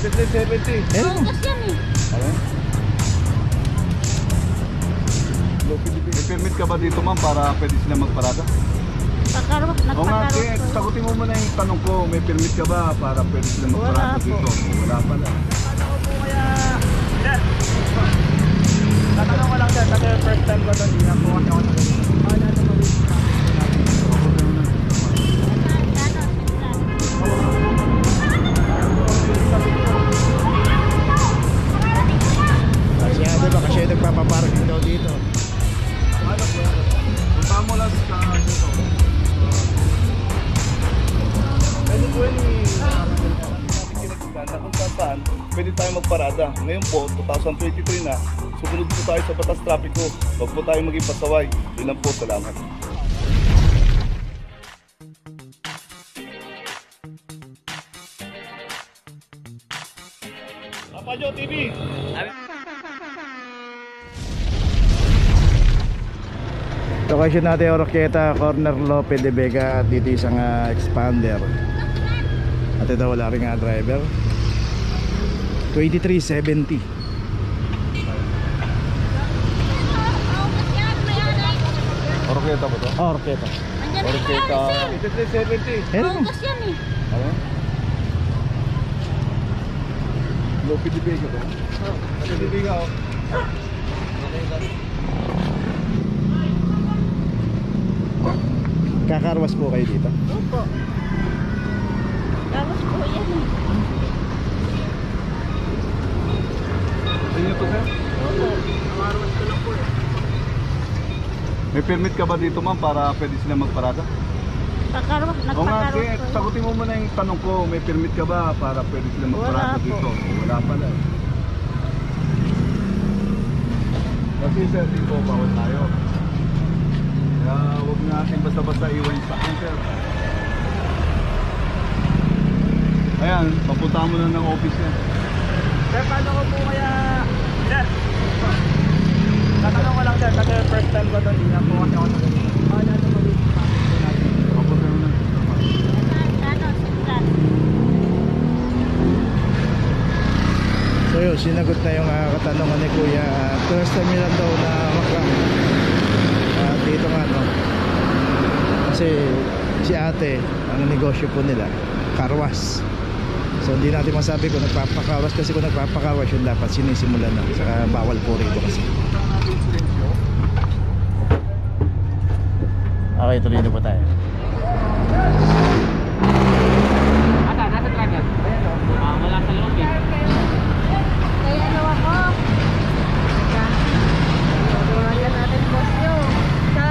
70. Bukas yan eh. Ano? May permit ka ba dito ma'am para pwede sila magparada? Nagpakarwas O nga, ko. sagutin mo muna yung tanong ko. May permit ka ba para pwede sila magparada Wala po. dito? Wala pala. Ano po kaya, sir? Tatanong ko lang sir, kasi first time ko doon, hindi na po kasi ako wala na mawin. Kasi nga diba, kasi nagpapaparking daw dito. Ano po? Punta mo lang sa dito. Pwede po yun na kung saan pwede tayo magparada. Ngayon po, 2023 na, sumunod po tayo sa batas trapiko. Huwag po tayo maging pasaway. Yun lang po, salamat. Papajo TV! Location natin Oroquieta, corner Lope de Vega. At dito isang expander. At ito wala rin nga driver. 2370. Oroquieta ba to? Oroquieta. Oroquieta 7370. Bukas yan eh. Ano? Lope de Vega to? Lope de Vega oh. Kakarwas po kayo dito. Opo. Karwas po yan eh. Sa inyo to sir? Opo. Nakaroon ko lang po eh. May permit ka ba dito ma'am para pwede sila magparada? Nagpakarwas O nga, ko. sagutin mo muna yung tanong ko. May permit ka ba para pwede sila magparada Wala po. dito? Wala pala eh. Kasi sir, dito bawal tayo. Kaya huwag natin basta-basta iwan yung sakyan sir. Ayan, papunta mo na ng office yan. Sir, paano ko po kaya, sir? Tatanong ko lang sir, kasi first time ko doon, hindi na po kasi ako wala na mawin. Papunta mo na. So yun, sinagot na yung katanungan ni Kuya. First time nila daw na maklang dito nga no. Kasi si ate, ang negosyo po nila karwas. So hindi natin masabi kung nagpapakarwas, kasi kung nagpapakarwas yun dapat sinisimulan na. Saka bawal po rito kasi. Okay, tuloy na po tayo. Nasa driver? Wala sa loob eh. Kaya ano ako? Gawalan natin boss nyo. Sa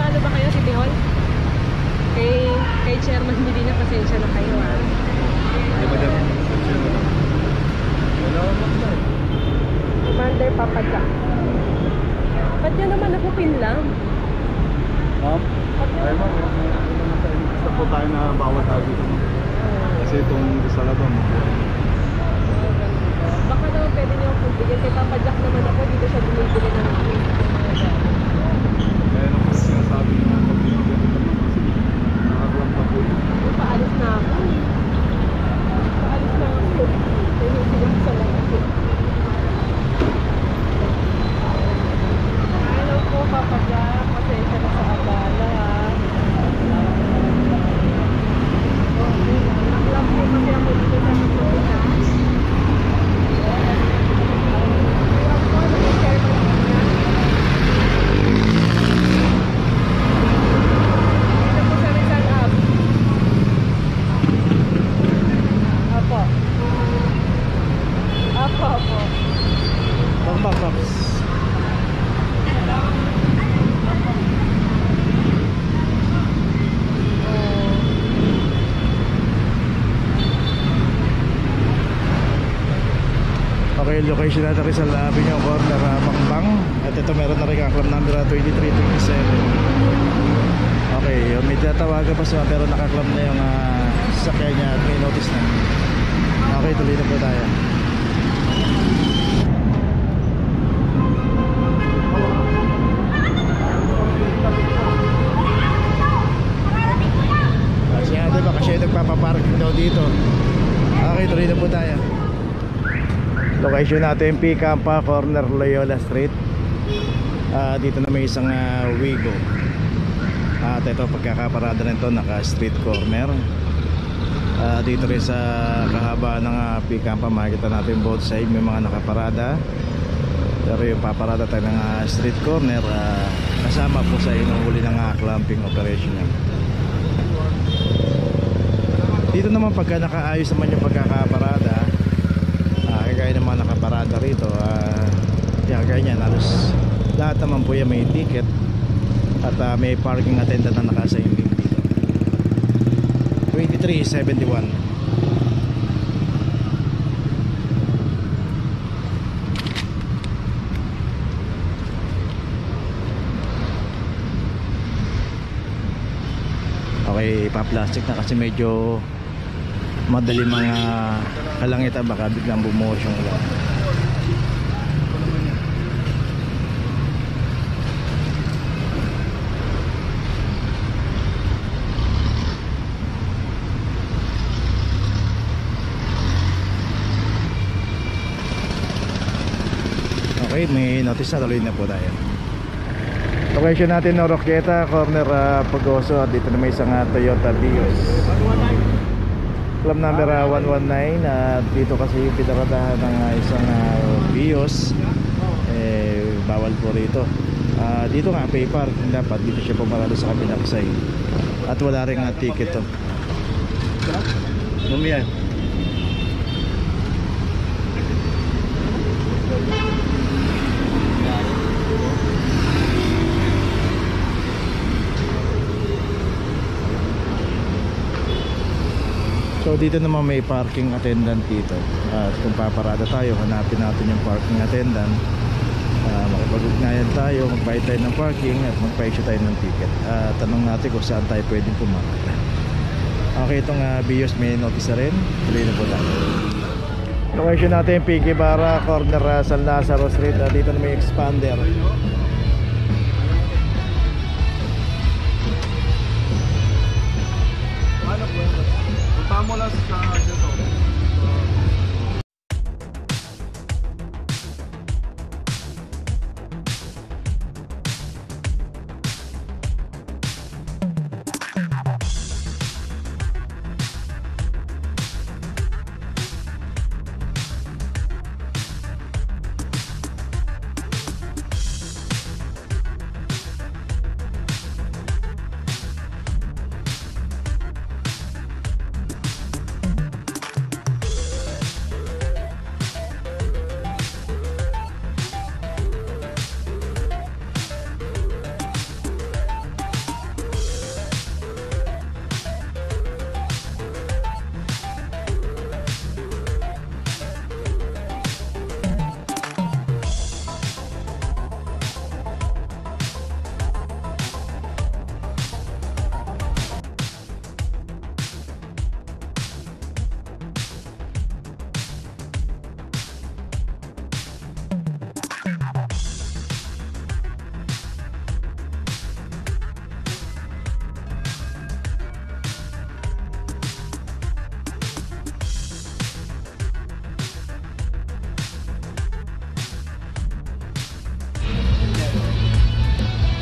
ano ba kayo, City Hall? Kay Chairman Medina, pasensya na kayo ah. Di ba dyan? Wala naman na eh. Commander Papa Jack. Ba't yan naman ako pinlang? Ma'am? Ay ma'am, gusto po tayo na bawal tayo dito. Kasi itong isa lang ba mo? Baka naman pwede niyo akong bigyan. Kay Papa Jack naman ako, dito siya bumibili ng mga Kaya naman sinasabi niyo mga pagbibigyan nito kasi nakaklam pa po yun. paalis na ako. Paalis na ako. Kaya siya sa lahat. Hello po, Papa Jack. Pasensya na sa abala ha. Naklam po kasi ako dito sa Pilipinas. Okay, location natin rin sa labi nyo, corner Bangbang. At ito meron na rin ang club number 2327. Okay, may tatawagan pa siya pero naka-club na yung sasakyan niya at may notice na. Okay, tuloy na po tayo. Kasi nga diba, kasi nagpapaparking daw dito. Okay, tuloy na po tayo. Location natin P-Campa, corner Loyola Street. Dito na may isang Wigo. At ito pagkakaparada nito naka street corner. Dito rin sa kahaba ng P-Campa makikita natin both side may mga nakaparada. Pero yung paparada tayo ng street corner, kasama po sa inuhuli ng clamping operation yan. Dito naman pagka nakaayos naman yung pagkakaparada, kagaya ng mga nakaparada rito, ganyan, halos lahat naman po yan may ticket at may parking attendant na naka-assign dito. 2371. Okay, pa-plastic na kasi medyo madali mga kalangitan, baka biglang bumuhos yung ulan. Okay, may notice na, tuloy na po tayo. Location natin no, Roqueta, corner Pagoso. Dito na may isang Toyota Vios. Club number 119. Dito kasi yung pinaradahan ng isang Vios, bawal po rito. Dito nga pay parking dapat. Dito siya pumarado sa kabilang side. At wala rin ticket to. Lumiyan. So dito naman may parking attendant dito. At kung paparada tayo, hanapin natin yung parking attendant. Makipag-ugnayan tayo, magbayad tayo ng parking at magpa-issue tayo ng ticket. Tanong natin kung saan tayo pwedeng pumarada. Okay, itong Vios may notice rin. Tuloy na po tayo. Location natin P.K. Barra, corner San Lazaro Street. Dito na may expander. Punta mo lang sa dito.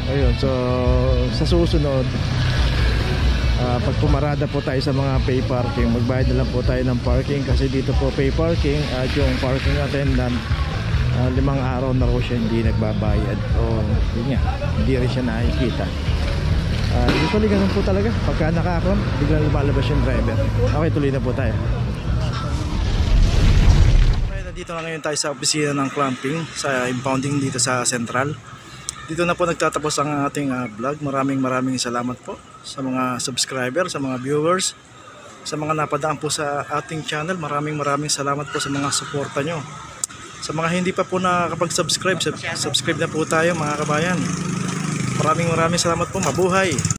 Ayun, so sa susunod, pag pumarada po tayo sa mga pay parking, magbayad na lang po tayo ng parking kasi dito po pay parking at yung parking attendant 5 araw na ro siya hindi nagbabayad o yun nga, hindi rin siya nakikita. Usually ganun po talaga, pagka nakakram biglang lumalabas yung driver. Okay, tuloy na po tayo. Okay, nandito na ngayon tayo sa opisina ng clamping sa impounding dito sa Central. Dito na po nagtatapos ang ating vlog. Maraming salamat po sa mga subscriber, sa mga viewers, sa mga napadaan po sa ating channel. Maraming salamat po sa mga suporta nyo. Sa mga hindi pa po nakakapag-subscribe, subscribe na po tayo mga kabayan. Maraming salamat po. Mabuhay!